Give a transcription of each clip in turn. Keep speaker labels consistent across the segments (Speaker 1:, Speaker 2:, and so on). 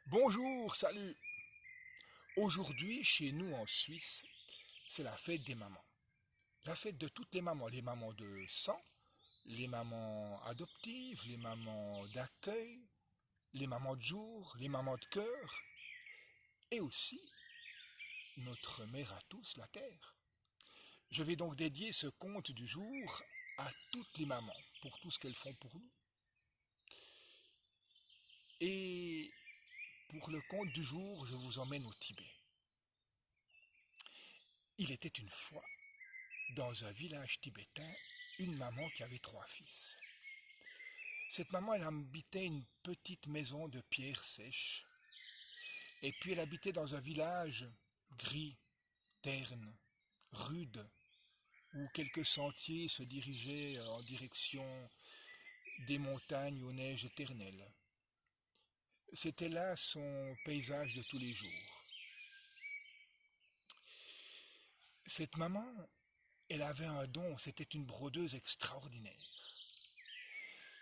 Speaker 1: Bonjour, salut. Aujourd'hui, chez nous en Suisse, c'est la fête des mamans. La fête de toutes les mamans de sang, les mamans adoptives, les mamans d'accueil, les mamans de jour, les mamans de cœur, et aussi notre mère à tous, la terre. Je vais donc dédier ce conte du jour à toutes les mamans, pour tout ce qu'elles font pour nous. Et pour le conte du jour, je vous emmène au Tibet. Il était une fois, dans un village tibétain, une maman qui avait trois fils. Cette maman, elle habitait une petite maison de pierre sèche. Et puis elle habitait dans un village gris, terne, rude, où quelques sentiers se dirigeaient en direction des montagnes aux neiges éternelles. C'était là son paysage de tous les jours. Cette maman, elle avait un don, c'était une brodeuse extraordinaire.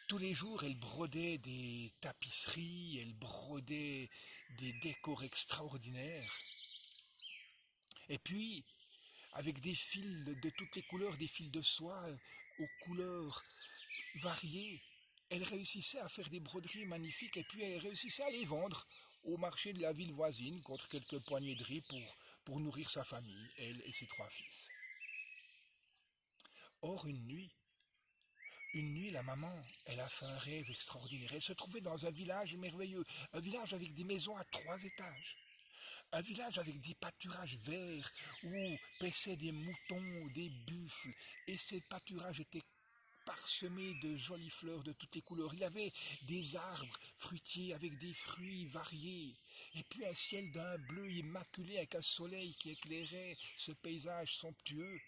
Speaker 1: Tous les jours, elle brodait des tapisseries, elle brodait des décors extraordinaires. Et puis, avec des fils de toutes les couleurs, des fils de soie aux couleurs variées, elle réussissait à faire des broderies magnifiques et puis elle réussissait à les vendre au marché de la ville voisine contre quelques poignées de riz pour nourrir sa famille, elle et ses trois fils. Or, une nuit, la maman, elle a fait un rêve extraordinaire. Elle se trouvait dans un village merveilleux, un village avec des maisons à 3 étages, un village avec des pâturages verts où paissaient des moutons, des buffles, et ces pâturages étaient parsemés de jolies fleurs de toutes les couleurs. Il y avait des arbres fruitiers avec des fruits variés, et puis un ciel d'un bleu immaculé avec un soleil qui éclairait ce paysage somptueux.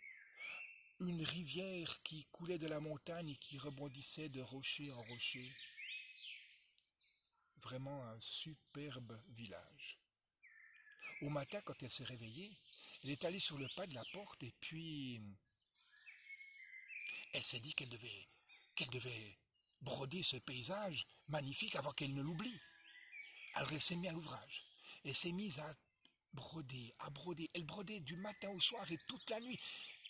Speaker 1: Une rivière qui coulait de la montagne et qui rebondissait de rocher en rocher. Vraiment un superbe village. Au matin, quand elle s'est réveillée, elle est allée sur le pas de la porte et puis elle s'est dit qu'elle devait broder ce paysage magnifique avant qu'elle ne l'oublie. Alors elle s'est mise à l'ouvrage. Elle s'est mise à broder, à broder. Elle brodait du matin au soir et toute la nuit.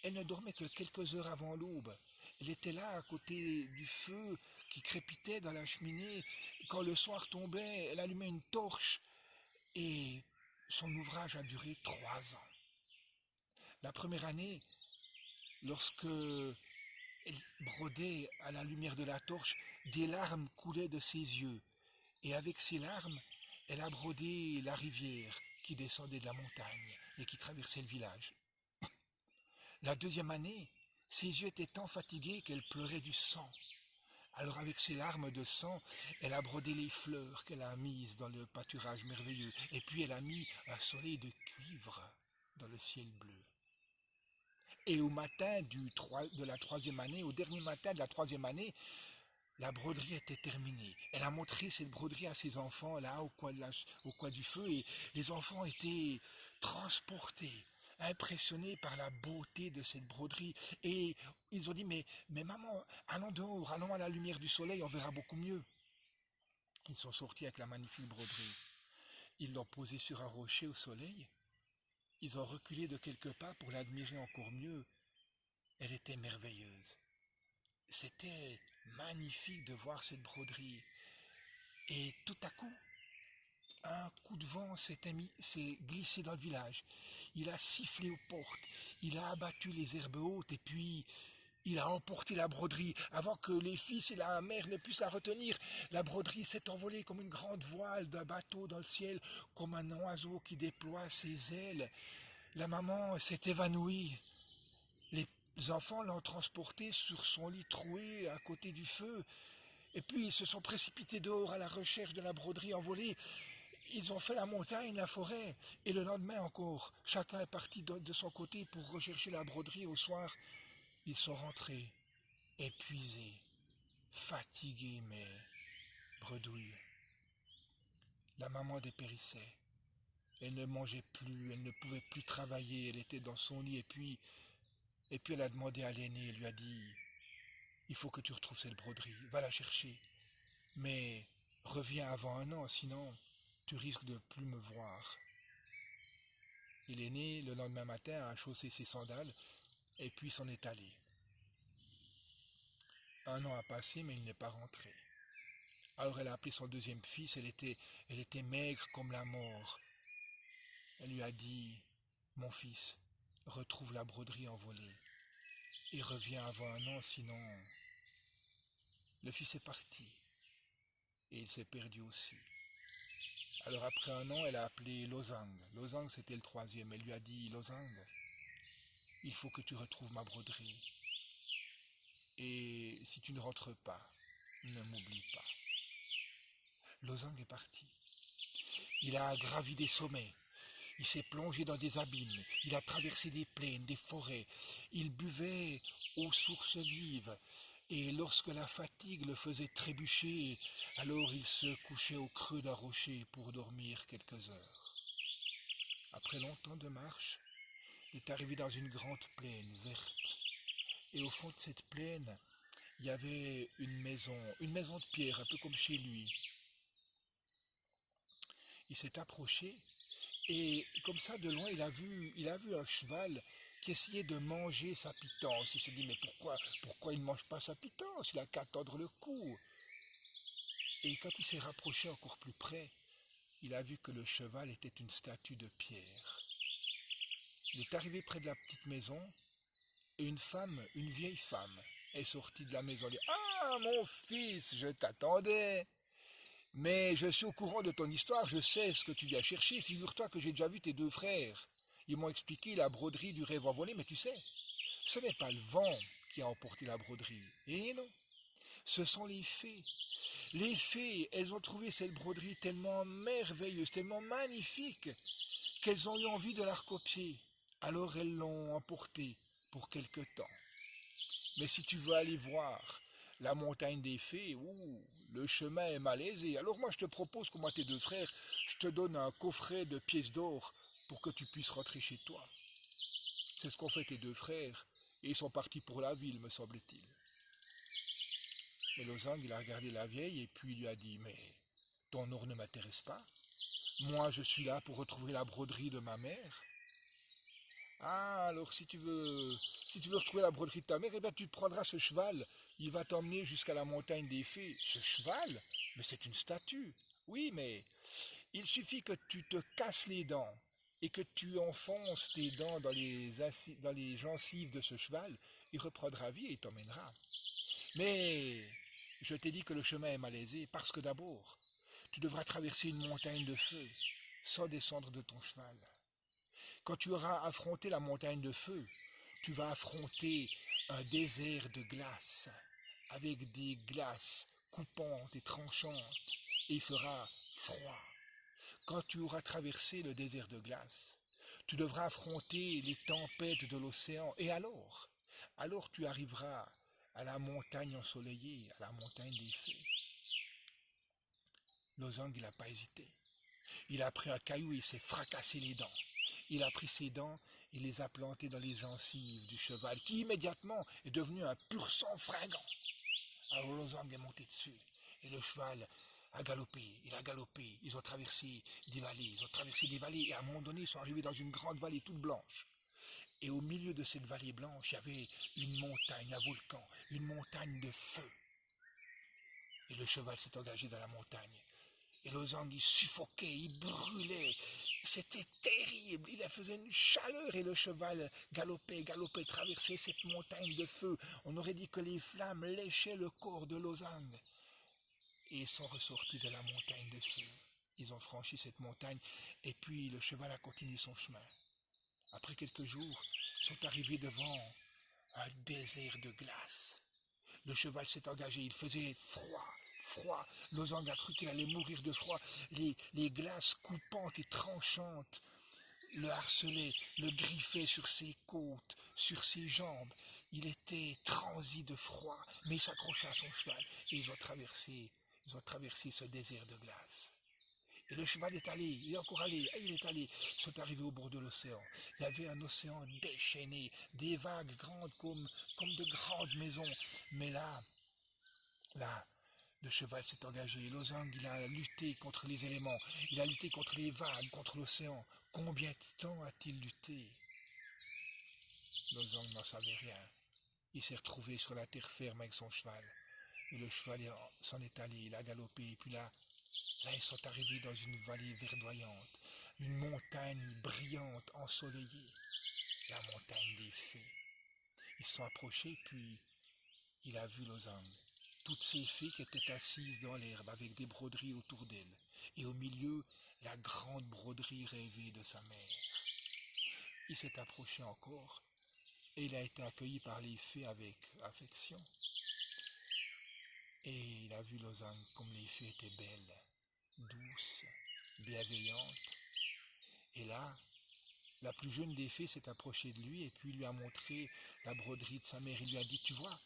Speaker 1: Elle ne dormait que quelques heures avant l'aube. Elle était là à côté du feu qui crépitait dans la cheminée. Quand le soir tombait, elle allumait une torche et son ouvrage a duré 3 ans. La première année, lorsque elle brodait à la lumière de la torche, des larmes coulaient de ses yeux. Et avec ces larmes, elle a brodé la rivière qui descendait de la montagne et qui traversait le village. La deuxième année, ses yeux étaient tant fatigués qu'elle pleurait du sang. Alors avec ses larmes de sang, elle a brodé les fleurs qu'elle a mises dans le pâturage merveilleux. Et puis elle a mis un soleil de cuivre dans le ciel bleu. Et au matin de la troisième année, au dernier matin de la troisième année, la broderie était terminée. Elle a montré cette broderie à ses enfants là au coin du feu et les enfants étaient transportés, impressionnés par la beauté de cette broderie. Et ils ont dit mais maman, allons dehors, allons à la lumière du soleil, on verra beaucoup mieux. Ils sont sortis avec la magnifique broderie. Ils l'ont posée sur un rocher au soleil. Ils ont reculé de quelques pas pour l'admirer encore mieux. Elle était merveilleuse. C'était magnifique de voir cette broderie. Et tout à coup, un coup de vent s'est glissé dans le village. Il a sifflé aux portes, il a abattu les herbes hautes et puis il a emporté la broderie avant que les fils et la mère ne puissent la retenir. La broderie s'est envolée comme une grande voile d'un bateau dans le ciel, comme un oiseau qui déploie ses ailes. La maman s'est évanouie. Les enfants l'ont transportée sur son lit troué à côté du feu. Et puis ils se sont précipités dehors à la recherche de la broderie envolée. Ils ont fait la montagne, la forêt, et le lendemain encore, chacun est parti de son côté pour rechercher la broderie. Au soir, ils sont rentrés, épuisés, fatigués, mais bredouilles. La maman dépérissait. Elle ne mangeait plus, elle ne pouvait plus travailler, elle était dans son lit, et puis elle a demandé à l'aîné, elle lui a dit, il faut que tu retrouves cette broderie, va la chercher, mais reviens avant un an, sinon tu risques de plus me voir. Il est né le lendemain matin à chausser ses sandales et puis s'en est allé. Un an a passé, mais il n'est pas rentré. Alors elle a appelé son deuxième fils, elle était maigre comme la mort. Elle lui a dit, mon fils, retrouve la broderie envolée et reviens avant un an, sinon... Le fils est parti et il s'est perdu aussi. Alors après un an, elle a appelé Lozang. Lozang, c'était le troisième. Elle lui a dit, Lozang, il faut que tu retrouves ma broderie. Et si tu ne rentres pas, ne m'oublie pas. Lozang est parti. Il a gravi des sommets. Il s'est plongé dans des abîmes. Il a traversé des plaines, des forêts. Il buvait aux sources vives. Et lorsque la fatigue le faisait trébucher, alors il se couchait au creux d'un rocher pour dormir quelques heures. Après longtemps de marche, il est arrivé dans une grande plaine verte. Et au fond de cette plaine, il y avait une maison de pierre, un peu comme chez lui. Il s'est approché et comme ça de loin, il a vu un cheval qui essayait de manger sa pitance. Il s'est dit, mais pourquoi il ne mange pas sa pitance? Il a qu'à tordre le cou. Et quand il s'est rapproché encore plus près, il a vu que le cheval était une statue de pierre. Il est arrivé près de la petite maison et une vieille femme, est sortie de la maison. Elle dit, ah, mon fils, je t'attendais. Mais je suis au courant de ton histoire, je sais ce que tu viens chercher. Figure-toi que j'ai déjà vu tes deux frères. Ils m'ont expliqué la broderie du rêve envolé, mais tu sais, ce n'est pas le vent qui a emporté la broderie. Et non, ce sont les fées. Les fées, elles ont trouvé cette broderie tellement merveilleuse, tellement magnifique, qu'elles ont eu envie de la recopier. Alors elles l'ont emportée pour quelque temps. Mais si tu veux aller voir la montagne des fées, le chemin est malaisé. Alors moi je te propose, comme à tes deux frères, je te donne un coffret de pièces d'or pour que tu puisses rentrer chez toi. C'est ce qu'ont fait tes deux frères, et ils sont partis pour la ville, me semble-t-il. Mais Lozang, il a regardé la vieille et puis il lui a dit, mais ton or ne m'intéresse pas. Moi je suis là pour retrouver la broderie de ma mère. Ah, alors si tu veux retrouver la broderie de ta mère, eh bien tu te prendras ce cheval. Il va t'emmener jusqu'à la montagne des fées. Ce cheval? Mais c'est une statue. Oui, mais il suffit que tu te casses les dents et que tu enfonces tes dents dans les gencives de ce cheval. Il reprendra vie et il t'emmènera. Mais je t'ai dit que le chemin est malaisé parce que d'abord, tu devras traverser une montagne de feu sans descendre de ton cheval. Quand tu auras affronté la montagne de feu, tu vas affronter un désert de glace, avec des glaces coupantes et tranchantes, et il fera froid. Quand tu auras traversé le désert de glace, tu devras affronter les tempêtes de l'océan, et alors tu arriveras à la montagne ensoleillée, à la montagne des fées. Lozang, il n'a pas hésité. Il a pris un caillou et il s'est fracassé les dents. Il a pris ses dents, il les a plantées dans les gencives du cheval, qui immédiatement est devenu un pur sang fringant. Alors Lozang est monté dessus, et le cheval a galopé, ils ont traversé des vallées, et à un moment donné, ils sont arrivés dans une grande vallée toute blanche. Et au milieu de cette vallée blanche, il y avait une montagne, un volcan, une montagne de feu. Et le cheval s'est engagé dans la montagne. Et Lozang, il suffoquait, il brûlait. C'était terrible. Il faisait une chaleur et le cheval galopait, traversait cette montagne de feu. On aurait dit que les flammes léchaient le corps de Lozang. Et ils sont ressortis de la montagne de feu. Ils ont franchi cette montagne et puis le cheval a continué son chemin. Après quelques jours, ils sont arrivés devant un désert de glace. Le cheval s'est engagé, il faisait froid. Lozang a cru qu'il allait mourir de froid. Les glaces coupantes et tranchantes le harcelaient, le griffaient sur ses côtes, sur ses jambes. Il était transi de froid, mais il s'accrocha à son cheval et ils ont traversé ce désert de glace. Et le cheval est allé, il est encore allé, et il est allé. Ils sont arrivés au bord de l'océan. Il y avait un océan déchaîné, des vagues grandes comme de grandes maisons. Mais là, de cheval s'est engagé. Losange, il a lutté contre les éléments, il a lutté contre les vagues, contre l'océan. Combien de temps a-t-il lutté? Losange n'en savait rien. Il s'est retrouvé sur la terre ferme avec son cheval. Et le cheval s'en est allé, il a galopé. Et puis là, ils sont arrivés dans une vallée verdoyante, une montagne brillante, ensoleillée, la montagne des fées. Ils se sont approchés, puis il a vu Losange. Toutes ces fées qui étaient assises dans l'herbe avec des broderies autour d'elles. Et au milieu, la grande broderie rêvée de sa mère. Il s'est approché encore et il a été accueilli par les fées avec affection. Et il a vu Losange comme les fées étaient belles, douces, bienveillantes. Et là, la plus jeune des fées s'est approchée de lui et puis lui a montré la broderie de sa mère. Il lui a dit, tu vois,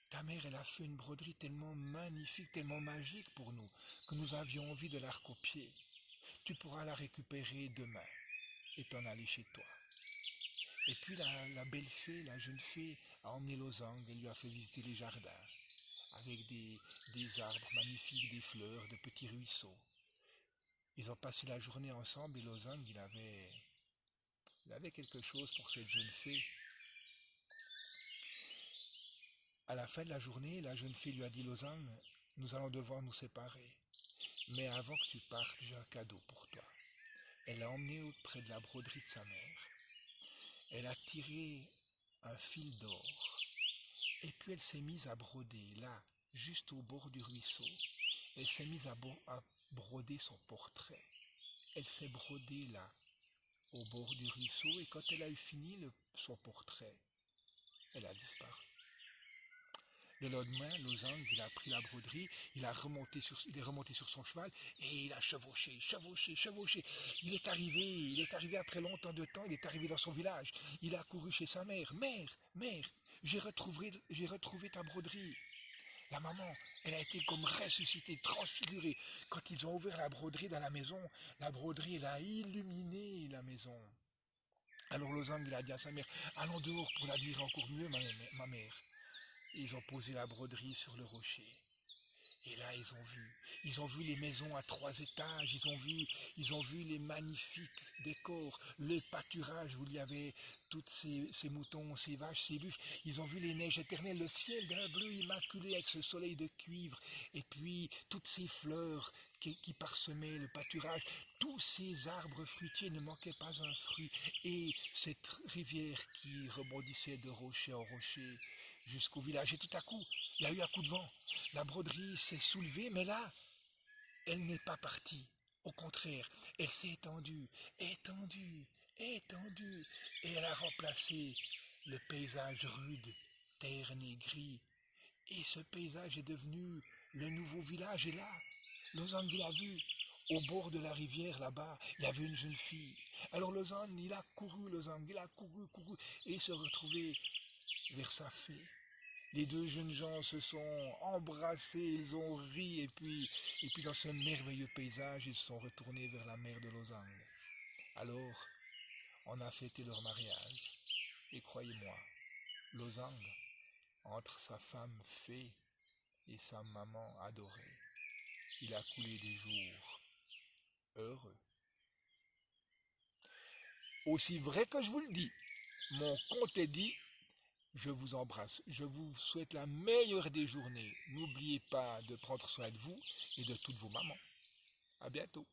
Speaker 1: ta mère, elle a fait une broderie tellement magnifique, tellement magique pour nous, que nous avions envie de la recopier. Tu pourras la récupérer demain et t'en aller chez toi. Et puis la belle fée, la jeune fée, a emmené Losange et lui a fait visiter les jardins, avec des arbres magnifiques, des fleurs, de petits ruisseaux. Ils ont passé la journée ensemble et Losange, il avait quelque chose pour cette jeune fée. À la fin de la journée, la jeune fille lui a dit, Losange, nous allons devoir nous séparer. Mais avant que tu partes, j'ai un cadeau pour toi. Elle l'a emmené auprès de la broderie de sa mère. Elle a tiré un fil d'or. Et puis elle s'est mise à broder, là, juste au bord du ruisseau. Elle s'est mise à broder son portrait. Elle s'est brodée là, au bord du ruisseau, et quand elle a eu fini son portrait, elle a disparu. Le lendemain, Losange, il a pris la broderie, il est remonté sur son cheval et il a chevauché. Il est arrivé après longtemps de temps, il est arrivé dans son village. Il a couru chez sa mère. Mère, j'ai retrouvé ta broderie. La maman, elle a été comme ressuscitée, transfigurée. Quand ils ont ouvert la broderie dans la maison, la broderie, elle a illuminé la maison. Alors Losange, il a dit à sa mère, allons dehors pour l'admirer encore mieux, ma mère. Ils ont posé la broderie sur le rocher. Et là, ils ont vu les maisons à 3 étages, ils ont vu les magnifiques décors, le pâturage où il y avait tous ces moutons, ces vaches, ces buffles. Ils ont vu les neiges éternelles, le ciel d'un bleu immaculé avec ce soleil de cuivre, et puis toutes ces fleurs qui parsemaient le pâturage. Tous ces arbres fruitiers ne manquaient pas un fruit, et cette rivière qui rebondissait de rocher en rocher jusqu'au village. Et tout à coup, il y a eu un coup de vent. La broderie s'est soulevée, mais là, elle n'est pas partie. Au contraire, elle s'est étendue, et elle a remplacé le paysage rude, terne et gris. Et ce paysage est devenu le nouveau village. Et là, Losange l'a vu. Au bord de la rivière, là-bas, il y avait une jeune fille. Alors Losange, il a couru, et se retrouvait vers sa fée. Les deux jeunes gens se sont embrassés, ils ont ri, et puis dans ce merveilleux paysage, ils se sont retournés vers la mer de Losange. Alors, on a fêté leur mariage. Et croyez-moi, Losange, entre sa femme fée et sa maman adorée, il a coulé des jours heureux. Aussi vrai que je vous le dis, mon conte est dit. Je vous embrasse, je vous souhaite la meilleure des journées. N'oubliez pas de prendre soin de vous et de toutes vos mamans. À bientôt.